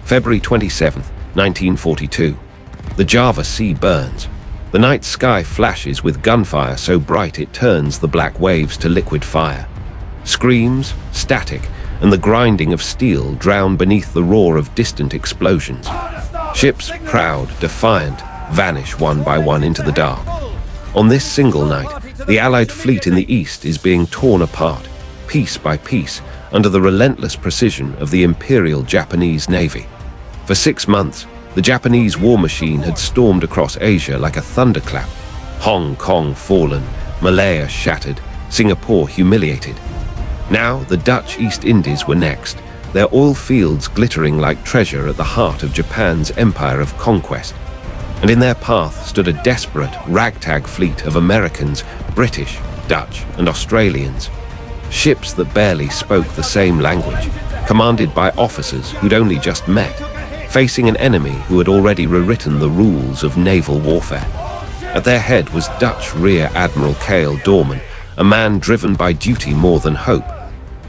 February 27, 1942. The Java Sea burns. The night sky flashes with gunfire so bright it turns the black waves to liquid fire. Screams, static, and the grinding of steel drown beneath the roar of distant explosions. Ships, proud, defiant, vanish one by one into the dark. On this single night, the Allied fleet in the east is being torn apart, piece by piece, under the relentless precision of the Imperial Japanese Navy. For 6 months, the Japanese war machine had stormed across Asia like a thunderclap. Hong Kong fallen, Malaya shattered, Singapore humiliated. Now the Dutch East Indies were next, their oil fields glittering like treasure at the heart of Japan's empire of conquest. And in their path stood a desperate, ragtag fleet of Americans, British, Dutch, and Australians. Ships that barely spoke the same language, commanded by officers who'd only just met, facing an enemy who had already rewritten the rules of naval warfare. At their head was Dutch Rear Admiral Karel Doorman, a man driven by duty more than hope.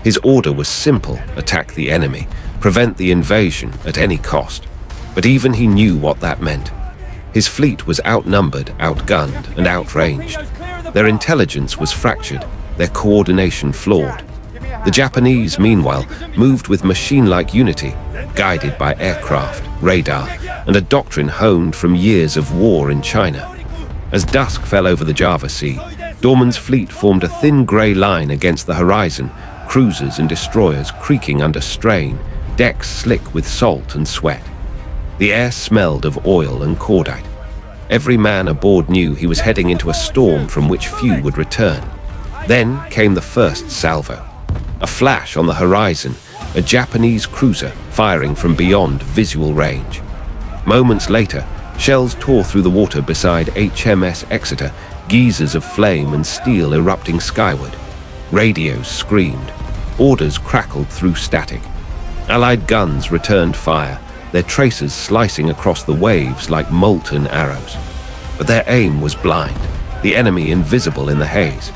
His order was simple: attack the enemy, prevent the invasion at any cost. But even he knew what that meant. His fleet was outnumbered, outgunned, and outranged. Their intelligence was fractured, their coordination flawed. The Japanese, meanwhile, moved with machine-like unity, guided by aircraft, radar, and a doctrine honed from years of war in China. As dusk fell over the Java Sea, Doorman's fleet formed a thin grey line against the horizon, cruisers and destroyers creaking under strain, decks slick with salt and sweat. The air smelled of oil and cordite. Every man aboard knew he was heading into a storm from which few would return. Then came the first salvo. A flash on the horizon, a Japanese cruiser firing from beyond visual range. Moments later, shells tore through the water beside HMS Exeter, geysers of flame and steel erupting skyward. Radios screamed. Orders crackled through static. Allied guns returned fire, their tracers slicing across the waves like molten arrows. But their aim was blind, the enemy invisible in the haze.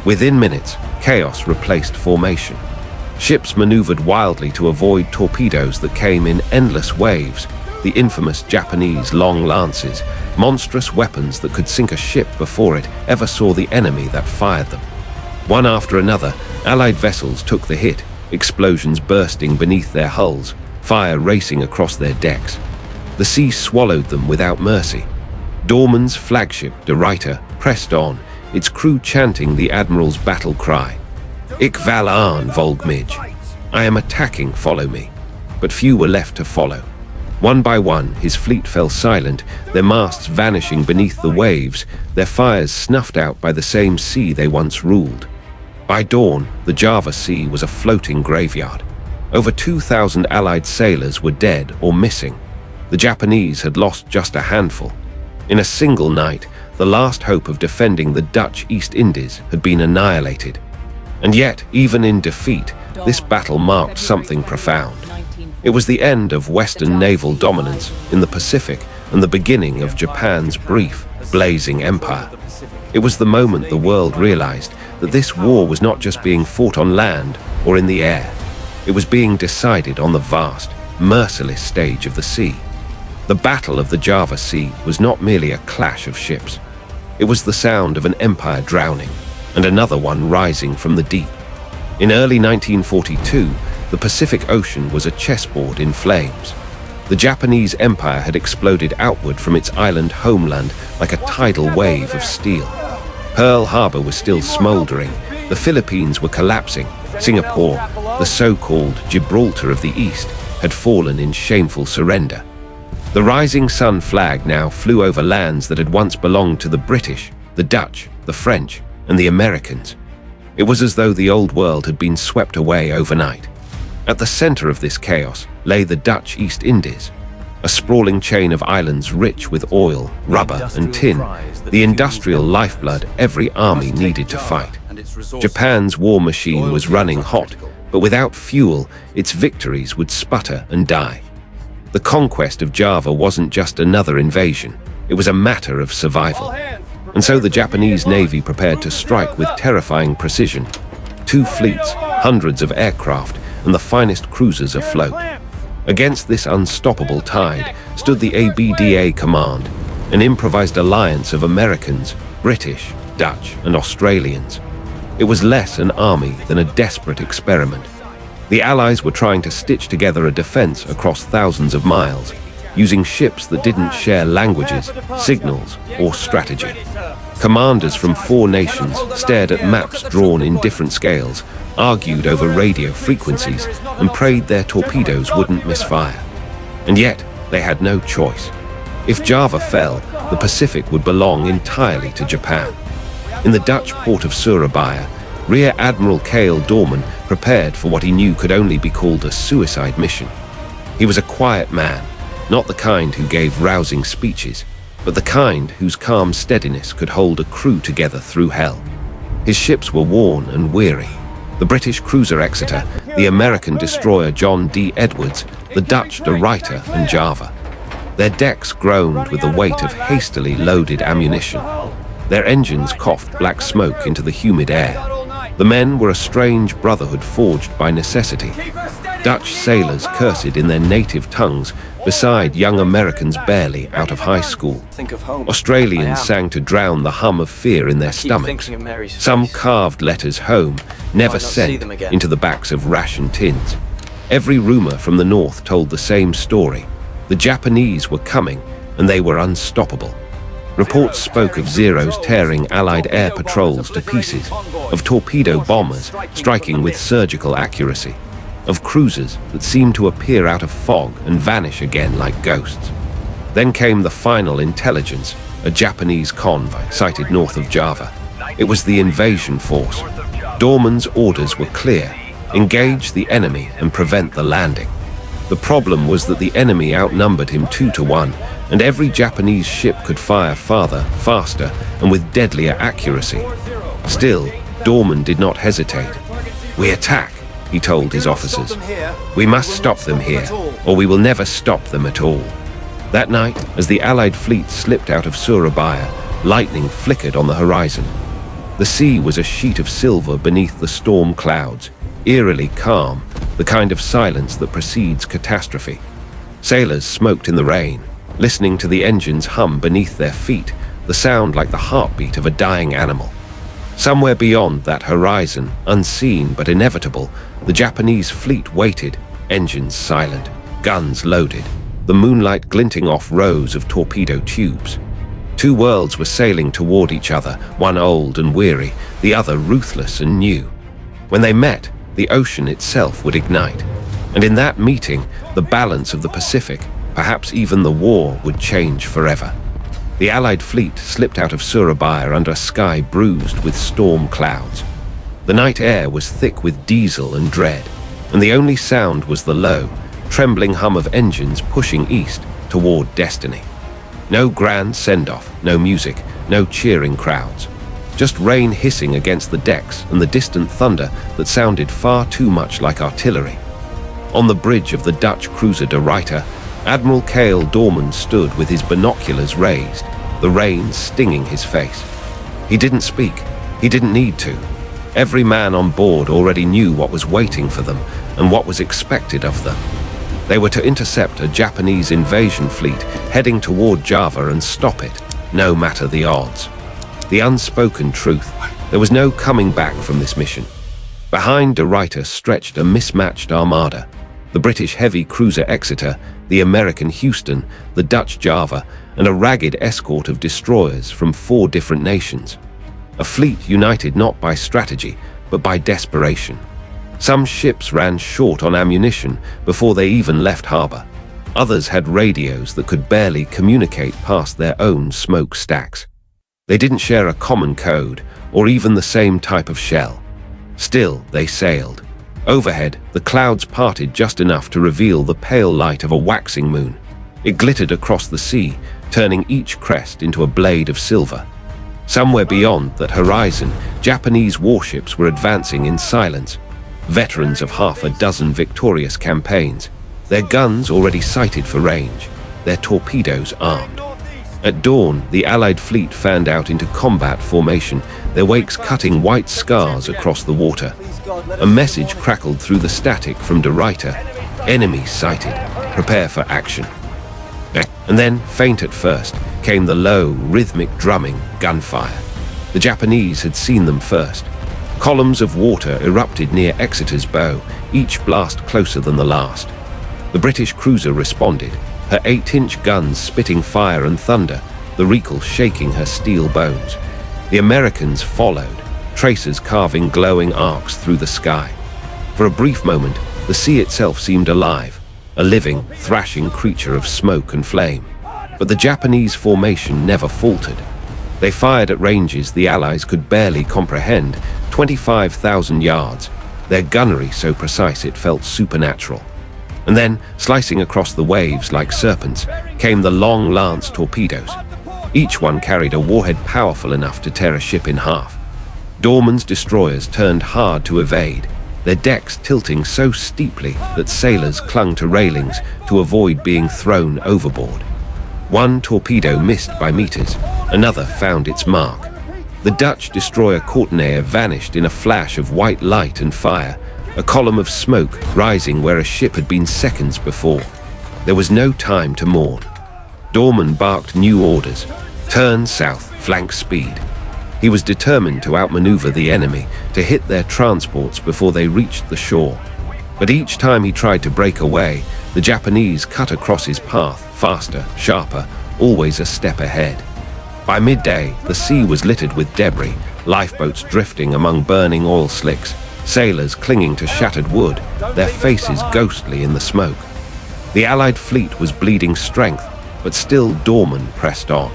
Within minutes, chaos replaced formation. Ships maneuvered wildly to avoid torpedoes that came in endless waves, the infamous Japanese long lances, monstrous weapons that could sink a ship before it ever saw the enemy that fired them. One after another, Allied vessels took the hit, explosions bursting beneath their hulls, fire racing across their decks. The sea swallowed them without mercy. Doorman's flagship, De Ruyter, pressed on, its crew chanting the Admiral's battle cry. Ik val aan, Volgmij. I am attacking, follow me. But few were left to follow. One by one, his fleet fell silent, their masts vanishing beneath the waves, their fires snuffed out by the same sea they once ruled. By dawn, the Java Sea was a floating graveyard. Over 2,000 Allied sailors were dead or missing. The Japanese had lost just a handful. In a single night, the last hope of defending the Dutch East Indies had been annihilated. And yet, even in defeat, this battle marked something profound. It was the end of Western naval dominance in the Pacific and the beginning of Japan's brief, blazing empire. It was the moment the world realized that this war was not just being fought on land or in the air. It was being decided on the vast, merciless stage of the sea. The Battle of the Java Sea was not merely a clash of ships. It was the sound of an empire drowning, and another one rising from the deep. In early 1942, the Pacific Ocean was a chessboard in flames. The Japanese empire had exploded outward from its island homeland like a tidal wave of steel. Pearl Harbor was still smoldering, the Philippines were collapsing, Singapore, the so-called Gibraltar of the East, had fallen in shameful surrender. The rising sun flag now flew over lands that had once belonged to the British, the Dutch, the French, and the Americans. It was as though the old world had been swept away overnight. At the center of this chaos lay the Dutch East Indies, a sprawling chain of islands rich with oil, rubber, and tin, the industrial lifeblood every army needed to fight. Japan's war machine was running hot, but without fuel, its victories would sputter and die. The conquest of Java wasn't just another invasion, it was a matter of survival. And so the Japanese Navy prepared to strike with terrifying precision. 2 fleets, hundreds of aircraft, and the finest cruisers afloat. Against this unstoppable tide stood the ABDA Command, an improvised alliance of Americans, British, Dutch, and Australians. It was less an army than a desperate experiment. The Allies were trying to stitch together a defense across thousands of miles, using ships that didn't share languages, signals, or strategy. Commanders from 4 nations stared at maps drawn in different scales, argued over radio frequencies, and prayed their torpedoes wouldn't misfire. And yet, they had no choice. If Java fell, the Pacific would belong entirely to Japan. In the Dutch port of Surabaya, Rear Admiral Karel Doorman prepared for what he knew could only be called a suicide mission. He was a quiet man, not the kind who gave rousing speeches, but the kind whose calm steadiness could hold a crew together through hell. His ships were worn and weary. The British cruiser Exeter, the American destroyer John D. Edwards, the Dutch De Ruyter and Java. Their decks groaned with the weight of hastily loaded ammunition. Their engines coughed black smoke into the humid air. The men were a strange brotherhood forged by necessity. Dutch sailors cursed in their native tongues beside young Americans barely out of high school. Australians sang to drown the hum of fear in their stomachs. Some carved letters home, never sent, into the backs of ration tins. Every rumor from the north told the same story. The Japanese were coming, and they were unstoppable. Reports spoke of Zeros tearing Allied air patrols to pieces, of torpedo bombers striking with surgical accuracy, of cruisers that seemed to appear out of fog and vanish again like ghosts. Then came the final intelligence, a Japanese convoy sighted north of Java. It was the invasion force. Doorman's orders were clear: engage the enemy and prevent the landing. The problem was that the enemy outnumbered him 2 to 1, and every Japanese ship could fire farther, faster, and with deadlier accuracy. Still, Doorman did not hesitate. "We attack," he told his officers. "We must stop them here, or we will never stop them at all." That night, as the Allied fleet slipped out of Surabaya, lightning flickered on the horizon. The sea was a sheet of silver beneath the storm clouds, eerily calm, the kind of silence that precedes catastrophe. Sailors smoked in the rain, listening to the engines hum beneath their feet, the sound like the heartbeat of a dying animal. Somewhere beyond that horizon, unseen but inevitable, the Japanese fleet waited, engines silent, guns loaded, the moonlight glinting off rows of torpedo tubes. 2 worlds were sailing toward each other, one old and weary, the other ruthless and new. When they met, the ocean itself would ignite. And in that meeting, the balance of the Pacific, perhaps even the war, would change forever. The Allied fleet slipped out of Surabaya under a sky bruised with storm clouds. The night air was thick with diesel and dread, and the only sound was the low, trembling hum of engines pushing east toward destiny. No grand send-off, no music, no cheering crowds. Just rain hissing against the decks and the distant thunder that sounded far too much like artillery. On the bridge of the Dutch cruiser De Ruyter, Admiral Karel Doorman stood with his binoculars raised, the rain stinging his face. He didn't speak. He didn't need to. Every man on board already knew what was waiting for them and what was expected of them. They were to intercept a Japanese invasion fleet heading toward Java and stop it, no matter the odds. The unspoken truth: there was no coming back from this mission. Behind De Ruyter stretched a mismatched armada: the British heavy cruiser Exeter, the American Houston, the Dutch Java, and a ragged escort of destroyers from 4 different nations. A fleet united not by strategy, but by desperation. Some ships ran short on ammunition before they even left harbor. Others had radios that could barely communicate past their own smoke stacks. They didn't share a common code, or even the same type of shell. Still, they sailed. Overhead, the clouds parted just enough to reveal the pale light of a waxing moon. It glittered across the sea, turning each crest into a blade of silver. Somewhere beyond that horizon, Japanese warships were advancing in silence, veterans of half a dozen victorious campaigns, their guns already sighted for range, their torpedoes armed. At dawn, the Allied fleet fanned out into combat formation, their wakes cutting white scars across the water. A message crackled through the static from De Ruyter: Enemy sighted. Prepare for action. And then, faint at first, came the low, rhythmic drumming gunfire. The Japanese had seen them first. Columns of water erupted near Exeter's bow, each blast closer than the last. The British cruiser responded, her 8-inch guns spitting fire and thunder, the recoil shaking her steel bones. The Americans followed, tracers carving glowing arcs through the sky. For a brief moment, the sea itself seemed alive, a living, thrashing creature of smoke and flame. But the Japanese formation never faltered. They fired at ranges the Allies could barely comprehend, 25,000 yards, their gunnery so precise it felt supernatural. And then, slicing across the waves like serpents, came the long lance torpedoes. Each one carried a warhead powerful enough to tear a ship in half. Doorman's destroyers turned hard to evade, their decks tilting so steeply that sailors clung to railings to avoid being thrown overboard. One torpedo missed by meters, another found its mark. The Dutch destroyer Courtenay vanished in a flash of white light and fire, a column of smoke rising where a ship had been seconds before. There was no time to mourn. Doorman barked new orders: turn south, flank speed. He was determined to outmaneuver the enemy, to hit their transports before they reached the shore. But each time he tried to break away, the Japanese cut across his path, faster, sharper, always a step ahead. By midday, the sea was littered with debris, lifeboats drifting among burning oil slicks, sailors clinging to shattered wood, their faces ghostly in the smoke. The Allied fleet was bleeding strength, but still Doorman pressed on.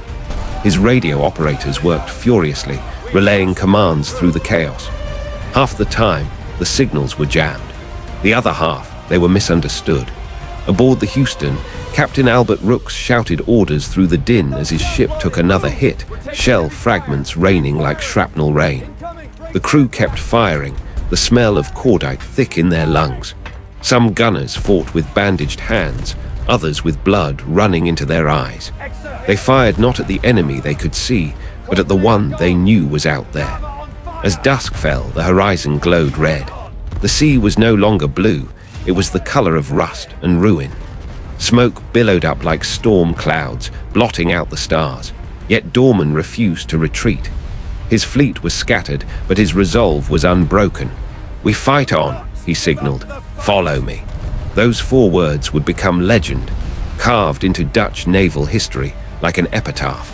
His radio operators worked furiously, relaying commands through the chaos. Half the time, the signals were jammed. The other half, they were misunderstood. Aboard the Houston, Captain Albert Rooks shouted orders through the din as his ship took another hit, shell fragments raining like shrapnel rain. The crew kept firing, the smell of cordite thick in their lungs. Some gunners fought with bandaged hands, others with blood running into their eyes. They fired not at the enemy they could see, but at the one they knew was out there. As dusk fell, the horizon glowed red. The sea was no longer blue, it was the color of rust and ruin. Smoke billowed up like storm clouds, blotting out the stars. Yet Doorman refused to retreat. His fleet was scattered, but his resolve was unbroken. "We fight on," he signaled. "Follow me." Those 4 words would become legend, carved into Dutch naval history like an epitaph.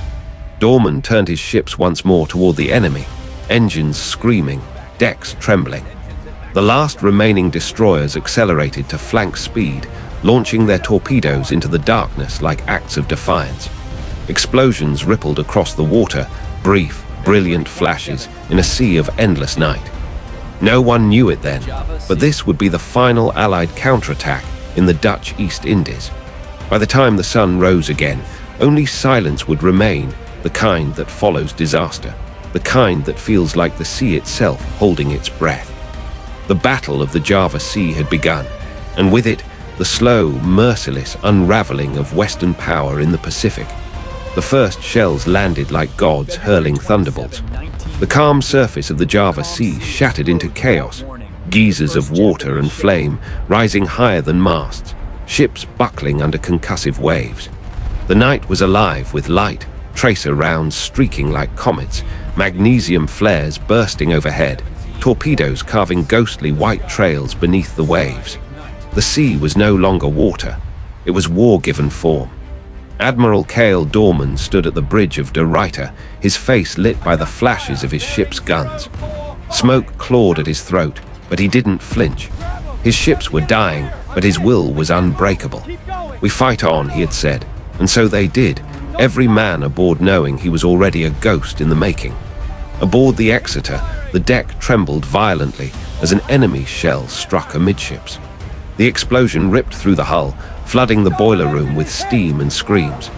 Doorman turned his ships once more toward the enemy, engines screaming, decks trembling. The last remaining destroyers accelerated to flank speed, launching their torpedoes into the darkness like acts of defiance. Explosions rippled across the water, brief, brilliant flashes in a sea of endless night. No one knew it then, but this would be the final Allied counterattack in the Dutch East Indies. By the time the sun rose again, only silence would remain, the kind that follows disaster, the kind that feels like the sea itself holding its breath. The Battle of the Java Sea had begun, and with it, the slow, merciless unraveling of Western power in the Pacific. The first shells landed like gods hurling thunderbolts. The calm surface of the Java Sea shattered into chaos, geysers of water and flame rising higher than masts, ships buckling under concussive waves. The night was alive with light, tracer rounds streaking like comets, magnesium flares bursting overhead, torpedoes carving ghostly white trails beneath the waves. The sea was no longer water, it was war-given form. Admiral Karel Doorman stood at the bridge of De Ruyter, his face lit by the flashes of his ship's guns. Smoke clawed at his throat, but he didn't flinch. His ships were dying, but his will was unbreakable. "We fight on," he had said, and so they did, every man aboard knowing he was already a ghost in the making. Aboard the Exeter, the deck trembled violently as an enemy shell struck amidships. The explosion ripped through the hull, flooding the boiler room with steam and screams.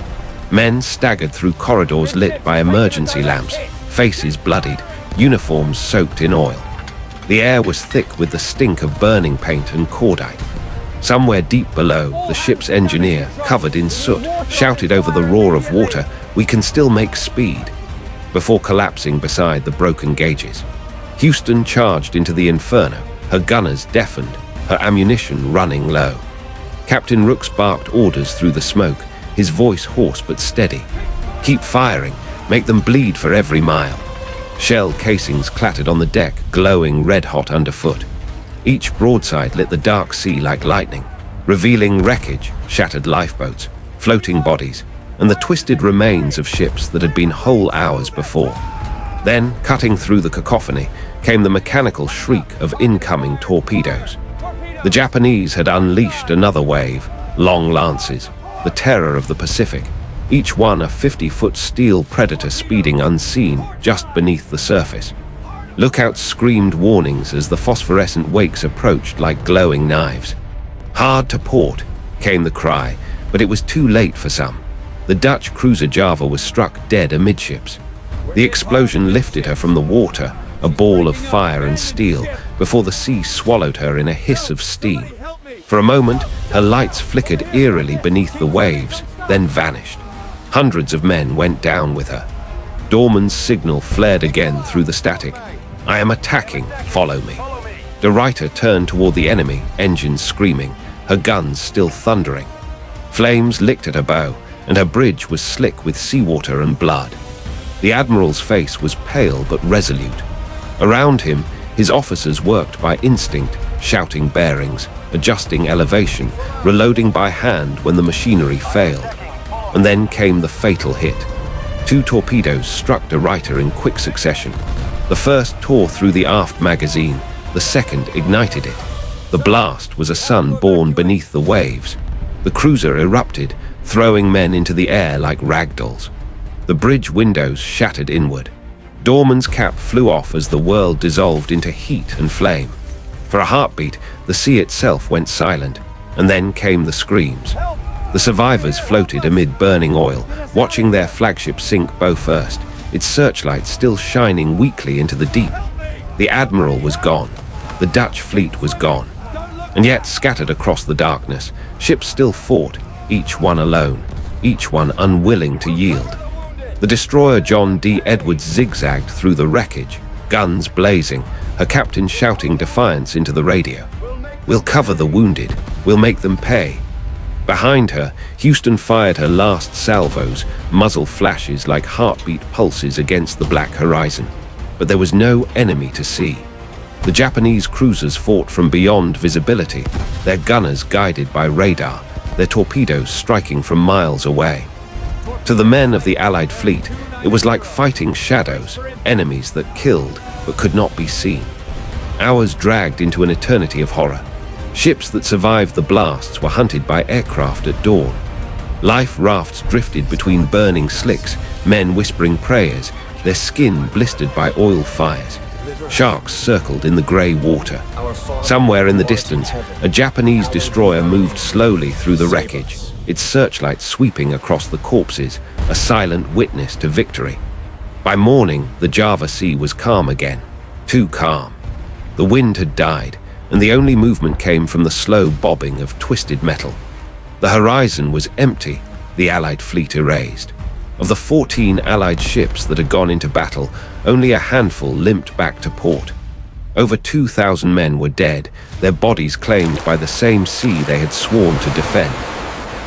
Men staggered through corridors lit by emergency lamps, faces bloodied, uniforms soaked in oil. The air was thick with the stink of burning paint and cordite. Somewhere deep below, the ship's engineer, covered in soot, shouted over the roar of water, "We can still make speed," before collapsing beside the broken gauges. Houston charged into the inferno, her gunners deafened, her ammunition running low. Captain Rooks barked orders through the smoke, his voice hoarse but steady. "Keep firing, make them bleed for every mile." Shell casings clattered on the deck, glowing red-hot underfoot. Each broadside lit the dark sea like lightning, revealing wreckage, shattered lifeboats, floating bodies, and the twisted remains of ships that had been whole hours before. Then, cutting through the cacophony, came the mechanical shriek of incoming torpedoes. The Japanese had unleashed another wave, long lances, the terror of the Pacific, each one a 50-foot steel predator speeding unseen just beneath the surface. Lookouts screamed warnings as the phosphorescent wakes approached like glowing knives. "Hard to port," came the cry, but it was too late for some. The Dutch cruiser Java was struck dead amidships. The explosion lifted her from the water, a ball of fire and steel, before the sea swallowed her in a hiss of steam. For a moment, her lights flickered eerily beneath the waves, then vanished. Hundreds of men went down with her. Doorman's signal flared again through the static. "I am attacking, follow me." De Ruyter turned toward the enemy, engines screaming, her guns still thundering. Flames licked at her bow, and her bridge was slick with seawater and blood. The admiral's face was pale but resolute. Around him, his officers worked by instinct, shouting bearings, adjusting elevation, reloading by hand when the machinery failed. And then came the fatal hit. 2 torpedoes struck De Ruyter in quick succession. The first tore through the aft magazine, the second ignited it. The blast was a sun born beneath the waves. The cruiser erupted, throwing men into the air like ragdolls. The bridge windows shattered inward. Doorman's cap flew off as the world dissolved into heat and flame. For a heartbeat, the sea itself went silent, and then came the screams. The survivors floated amid burning oil, watching their flagship sink bow first, its searchlight still shining weakly into the deep. The admiral was gone. The Dutch fleet was gone. And yet, scattered across the darkness, ships still fought, each one alone, each one unwilling to yield. The destroyer John D. Edwards zigzagged through the wreckage, guns blazing, her captain shouting defiance into the radio. "We'll cover the wounded. We'll make them pay." Behind her, Houston fired her last salvos, muzzle flashes like heartbeat pulses against the black horizon. But there was no enemy to see. The Japanese cruisers fought from beyond visibility, their gunners guided by radar, their torpedoes striking from miles away. To the men of the Allied fleet, it was like fighting shadows, enemies that killed but could not be seen. Hours dragged into an eternity of horror. Ships that survived the blasts were hunted by aircraft at dawn. Life rafts drifted between burning slicks, men whispering prayers, their skin blistered by oil fires. Sharks circled in the grey water. Somewhere in the distance, a Japanese destroyer moved slowly through the wreckage, its searchlight sweeping across the corpses, a silent witness to victory. By morning, the Java Sea was calm again. Too calm. The wind had died, and the only movement came from the slow bobbing of twisted metal. The horizon was empty, the Allied fleet erased. Of the 14 Allied ships that had gone into battle, only a handful limped back to port. Over 2,000 men were dead, their bodies claimed by the same sea they had sworn to defend.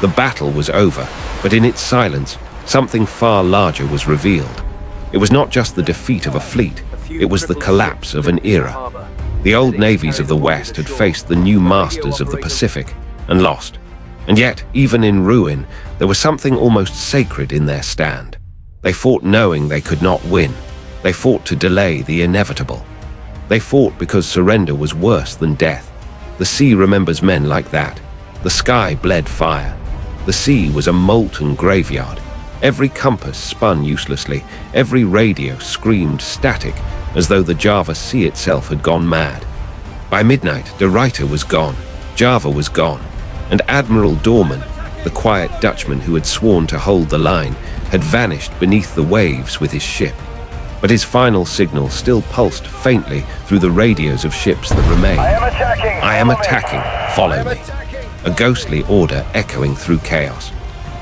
The battle was over, but in its silence, something far larger was revealed. It was not just the defeat of a fleet, it was the collapse of an era. The old navies of the West had faced the new masters of the Pacific and lost. And yet, even in ruin, there was something almost sacred in their stand. They fought knowing they could not win. They fought to delay the inevitable. They fought because surrender was worse than death. The sea remembers men like that. The sky bled fire. The sea was a molten graveyard. Every compass spun uselessly. Every radio screamed static, as though the Java Sea itself had gone mad. By midnight, De Ruyter was gone. Java was gone. And Admiral Doorman, the quiet Dutchman who had sworn to hold the line, had vanished beneath the waves with his ship. But his final signal still pulsed faintly through the radios of ships that remained. "I am attacking. Follow me." A ghostly order echoing through chaos.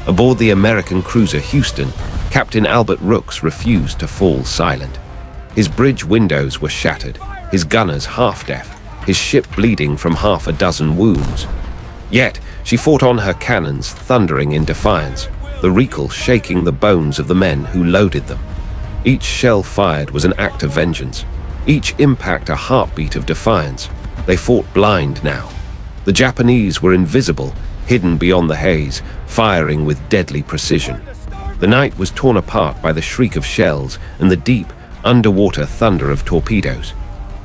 Aboard the American cruiser Houston, Captain Albert Rooks refused to fall silent. His bridge windows were shattered, his gunners half-deaf, his ship bleeding from half a dozen wounds. Yet, she fought on, her cannons thundering in defiance, the recoil shaking the bones of the men who loaded them. Each shell fired was an act of vengeance, each impact a heartbeat of defiance. They fought blind now. The Japanese were invisible, hidden beyond the haze, firing with deadly precision. The night was torn apart by the shriek of shells and the deep, underwater thunder of torpedoes.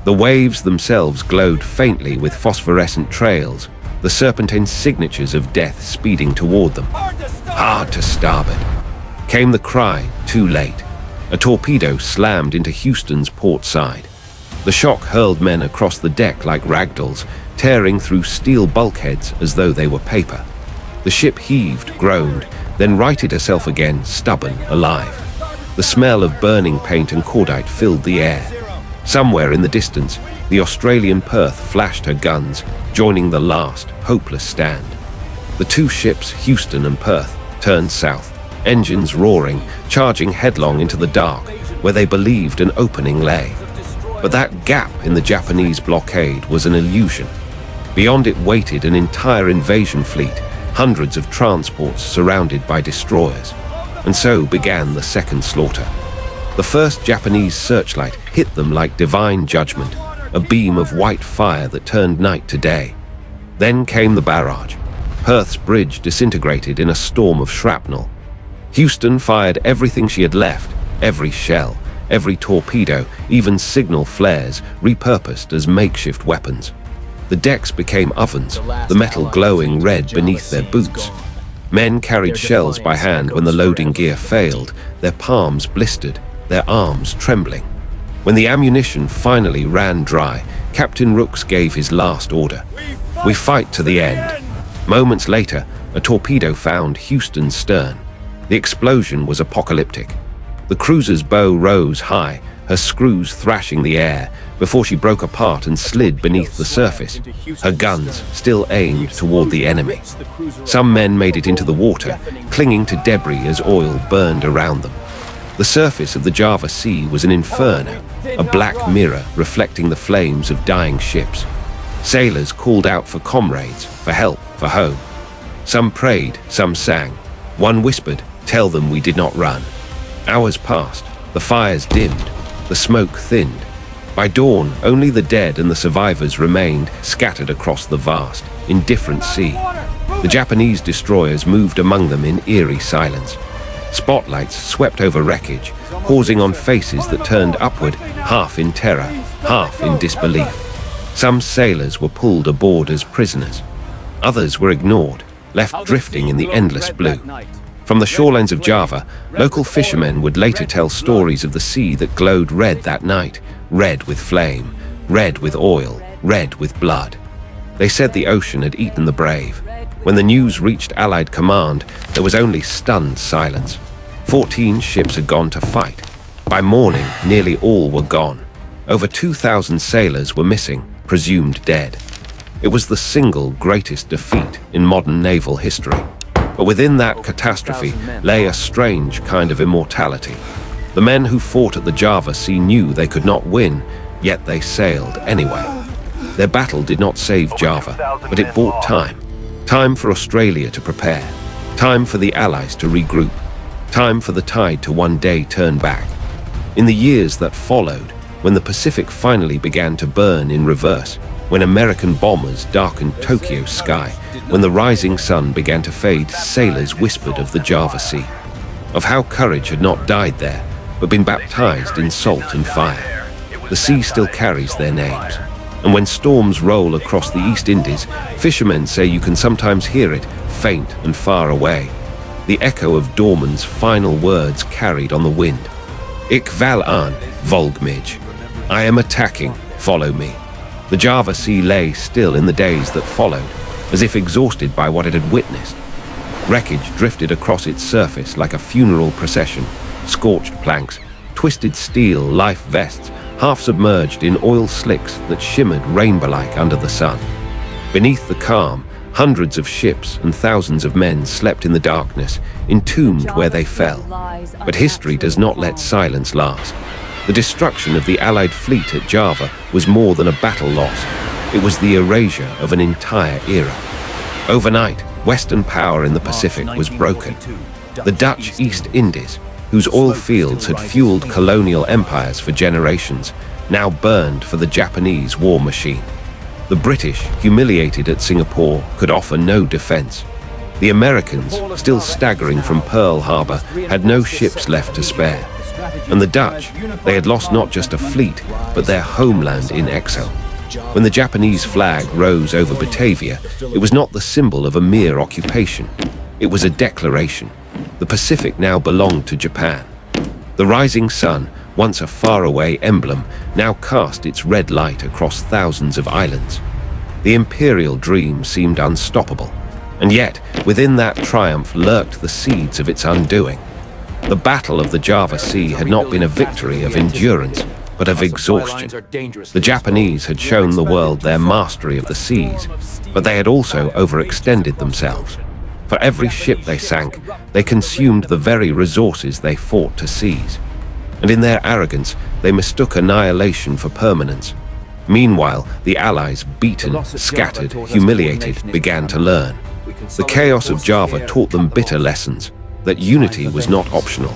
The waves themselves glowed faintly with phosphorescent trails, the serpentine signatures of death speeding toward them. Hard to starboard. Came the cry, too late. A torpedo slammed into Houston's port side. The shock hurled men across the deck like ragdolls, tearing through steel bulkheads as though they were paper. The ship heaved, groaned, then righted herself again, stubborn, alive. The smell of burning paint and cordite filled the air. Somewhere in the distance, the Australian Perth flashed her guns, joining the last, hopeless stand. The two ships, Houston and Perth, turned south, engines roaring, charging headlong into the dark, where they believed an opening lay. But that gap in the Japanese blockade was an illusion. Beyond it waited an entire invasion fleet, hundreds of transports surrounded by destroyers. And so began the second slaughter. The first Japanese searchlight hit them like divine judgment, a beam of white fire that turned night to day. Then came the barrage. Perth's bridge disintegrated in a storm of shrapnel. Houston fired everything she had left, every shell, every torpedo, even signal flares, repurposed as makeshift weapons. The decks became ovens, the metal glowing red beneath their boots. Men carried shells by hand when the loading gear failed, their palms blistered, their arms trembling. When the ammunition finally ran dry, Captain Rooks gave his last order. We fight to the end. Moments later, a torpedo found Houston's stern. The explosion was apocalyptic. The cruiser's bow rose high, her screws thrashing the air, before she broke apart and slid beneath the surface, her guns still aimed toward the enemy. Some men made it into the water, clinging to debris as oil burned around them. The surface of the Java Sea was an inferno, a black mirror reflecting the flames of dying ships. Sailors called out for comrades, for help, for home. Some prayed, some sang. One whispered, "Tell them we did not run." Hours passed, the fires dimmed, the smoke thinned. By dawn, only the dead and the survivors remained, scattered across the vast, indifferent sea. The Japanese destroyers moved among them in eerie silence. Spotlights swept over wreckage, pausing on faces that turned upward, half in terror, half in disbelief. Some sailors were pulled aboard as prisoners. Others were ignored, left drifting in the endless blue. From the shorelines of Java, local fishermen would later tell stories of the sea that glowed red that night, red with flame, red with oil, red with blood. They said the ocean had eaten the brave. When the news reached Allied command, there was only stunned silence. 14 ships had gone to fight. By morning, nearly all were gone. Over 2,000 sailors were missing, presumed dead. It was the single greatest defeat in modern naval history. But within that catastrophe lay a strange kind of immortality. The men who fought at the Java Sea knew they could not win, yet they sailed anyway. Their battle did not save Java, but it bought time. Time for Australia to prepare. Time for the Allies to regroup. Time for the tide to one day turn back. In the years that followed, when the Pacific finally began to burn in reverse, when American bombers darkened Tokyo's sky, when the rising sun began to fade, sailors whispered of the Java Sea, of how courage had not died there, but been baptized in salt and fire. The sea still carries their names. And when storms roll across the East Indies, fishermen say you can sometimes hear it, faint and far away. The echo of Doorman's final words carried on the wind. Ik val aan, volg mij. I am attacking, follow me. The Java Sea lay still in the days that followed, as if exhausted by what it had witnessed. Wreckage drifted across its surface like a funeral procession, scorched planks, twisted steel life vests, half submerged in oil slicks that shimmered rainbow-like under the sun. Beneath the calm, hundreds of ships and thousands of men slept in the darkness, entombed where they fell. But history does not let silence last. The destruction of the Allied fleet at Java was more than a battle lost. It was the erasure of an entire era. Overnight, Western power in the Pacific was broken. The Dutch East Indies, whose oil fields had fueled colonial empires for generations, now burned for the Japanese war machine. The British, humiliated at Singapore, could offer no defense. The Americans, still staggering from Pearl Harbor, had no ships left to spare. And the Dutch, they had lost not just a fleet, but their homeland in exile. When the Japanese flag rose over Batavia, it was not the symbol of a mere occupation. It was a declaration. The Pacific now belonged to Japan. The rising sun, once a faraway emblem, now cast its red light across thousands of islands. The imperial dream seemed unstoppable. And yet, within that triumph lurked the seeds of its undoing. The Battle of the Java Sea had not been a victory of endurance, but of exhaustion. The Japanese had shown the world their mastery of the seas, but they had also overextended themselves. For every ship they sank, they consumed the very resources they fought to seize. And in their arrogance, they mistook annihilation for permanence. Meanwhile, the Allies, beaten, scattered, humiliated, began to learn. The chaos of Java taught them bitter lessons, that unity was not optional,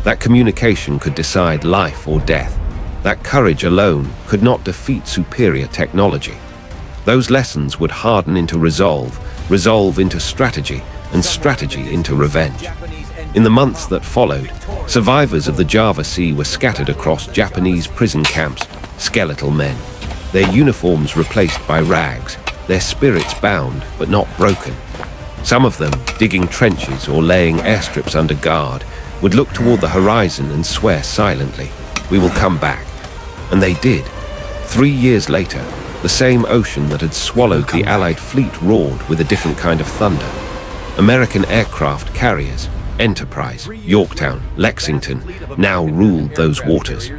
that communication could decide life or death, that courage alone could not defeat superior technology. Those lessons would harden into resolve, resolve into strategy, and strategy into revenge. In the months that followed, survivors of the Java Sea were scattered across Japanese prison camps, skeletal men, their uniforms replaced by rags, their spirits bound but not broken. Some of them, digging trenches or laying airstrips under guard, would look toward the horizon and swear silently, "We will come back." And they did. 3 years later, the same ocean that had swallowed the Allied fleet roared with a different kind of thunder. American aircraft carriers, Enterprise, Yorktown, Lexington, now ruled those waters.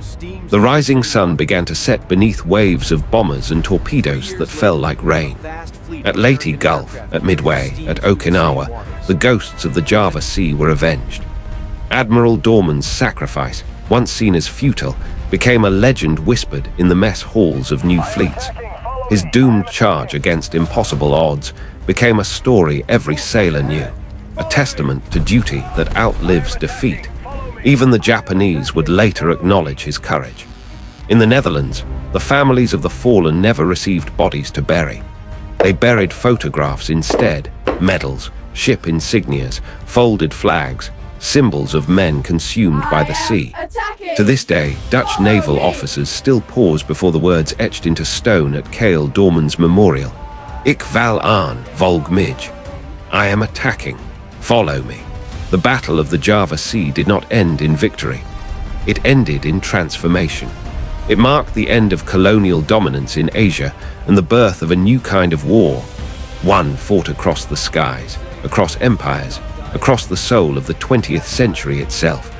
The rising sun began to set beneath waves of bombers and torpedoes that fell like rain. At Leyte Gulf, at Midway, at Okinawa, the ghosts of the Java Sea were avenged. Admiral Doorman's sacrifice, once seen as futile, became a legend whispered in the mess halls of new fleets. His doomed charge against impossible odds became a story every sailor knew, a testament to duty that outlives defeat. Even the Japanese would later acknowledge his courage. In the Netherlands, the families of the fallen never received bodies to bury. They buried photographs instead, medals, ship insignias, folded flags, symbols of men consumed by the sea. To this day, Dutch naval officers still pause before the words etched into stone at Karel Doorman's memorial. Ik val aan, volg mij. I am attacking. Follow me. The Battle of the Java Sea did not end in victory. It ended in transformation. It marked the end of colonial dominance in Asia and the birth of a new kind of war. One fought across the skies, across empires, across the soul of the 20th century itself.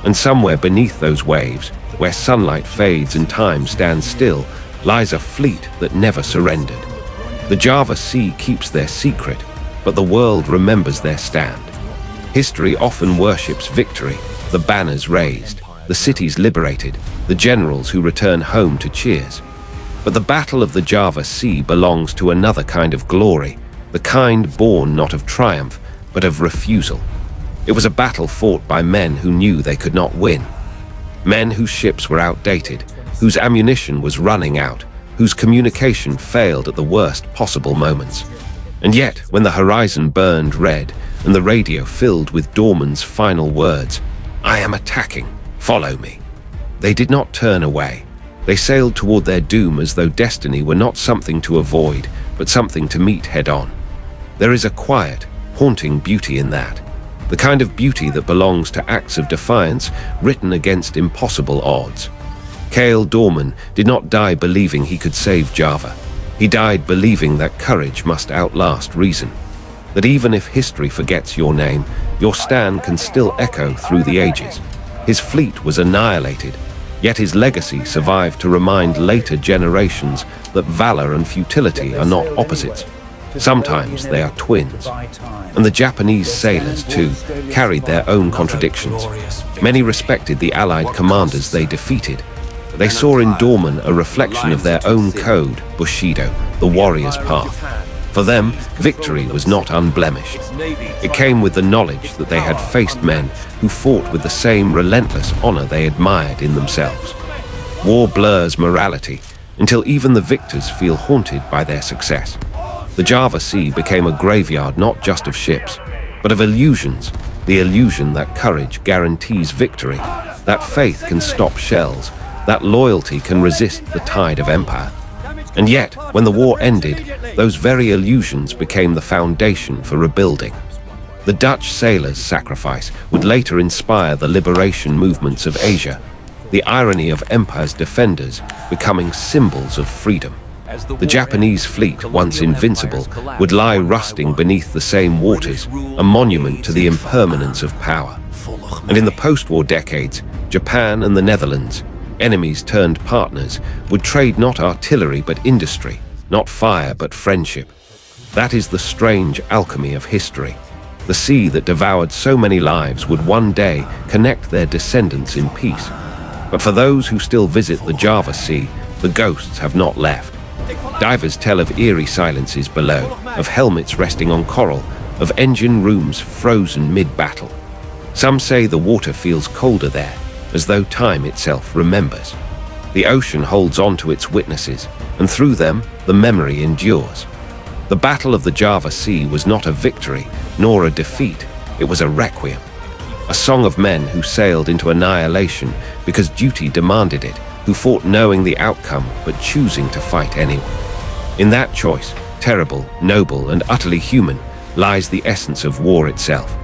And somewhere beneath those waves, where sunlight fades and time stands still, lies a fleet that never surrendered. The Java Sea keeps their secret, but the world remembers their stand. History often worships victory, the banners raised, the cities liberated, the generals who return home to cheers. But the Battle of the Java Sea belongs to another kind of glory, the kind born not of triumph, but of refusal. It was a battle fought by men who knew they could not win. Men whose ships were outdated, whose ammunition was running out, whose communication failed at the worst possible moments. And yet, when the horizon burned red and the radio filled with Doorman's final words, "I am attacking, follow me," they did not turn away. They sailed toward their doom as though destiny were not something to avoid, but something to meet head-on. There is a quiet, haunting beauty in that, the kind of beauty that belongs to acts of defiance written against impossible odds. Karel Doorman did not die believing he could save Java. He died believing that courage must outlast reason, that even if history forgets your name, your stand can still echo through the ages. His fleet was annihilated, yet his legacy survived to remind later generations that valor and futility are not opposites. Sometimes they are twins. And the Japanese sailors, too, carried their own contradictions. Many respected the Allied commanders they defeated. They saw in Doorman a reflection of their own code, Bushido, the warrior's path. For them, victory was not unblemished. It came with the knowledge that they had faced men who fought with the same relentless honor they admired in themselves. War blurs morality until even the victors feel haunted by their success. The Java Sea became a graveyard not just of ships, but of illusions, the illusion that courage guarantees victory, that faith can stop shells, that loyalty can resist the tide of empire. And yet, when the war ended, those very illusions became the foundation for rebuilding. The Dutch sailors' sacrifice would later inspire the liberation movements of Asia, the irony of empire's defenders becoming symbols of freedom. The Japanese fleet, once invincible, would lie rusting beneath the same waters, a monument to the impermanence of power. And in the post-war decades, Japan and the Netherlands, enemies turned partners, would trade not artillery but industry, not fire but friendship. That is the strange alchemy of history. The sea that devoured so many lives would one day connect their descendants in peace. But for those who still visit the Java Sea, the ghosts have not left. Divers tell of eerie silences below, of helmets resting on coral, of engine rooms frozen mid-battle. Some say the water feels colder there, as though time itself remembers. The ocean holds on to its witnesses, and through them, the memory endures. The Battle of the Java Sea was not a victory, nor a defeat. It was a requiem. A song of men who sailed into annihilation because duty demanded it, who fought knowing the outcome but choosing to fight anyway. In that choice, terrible, noble, and utterly human, lies the essence of war itself.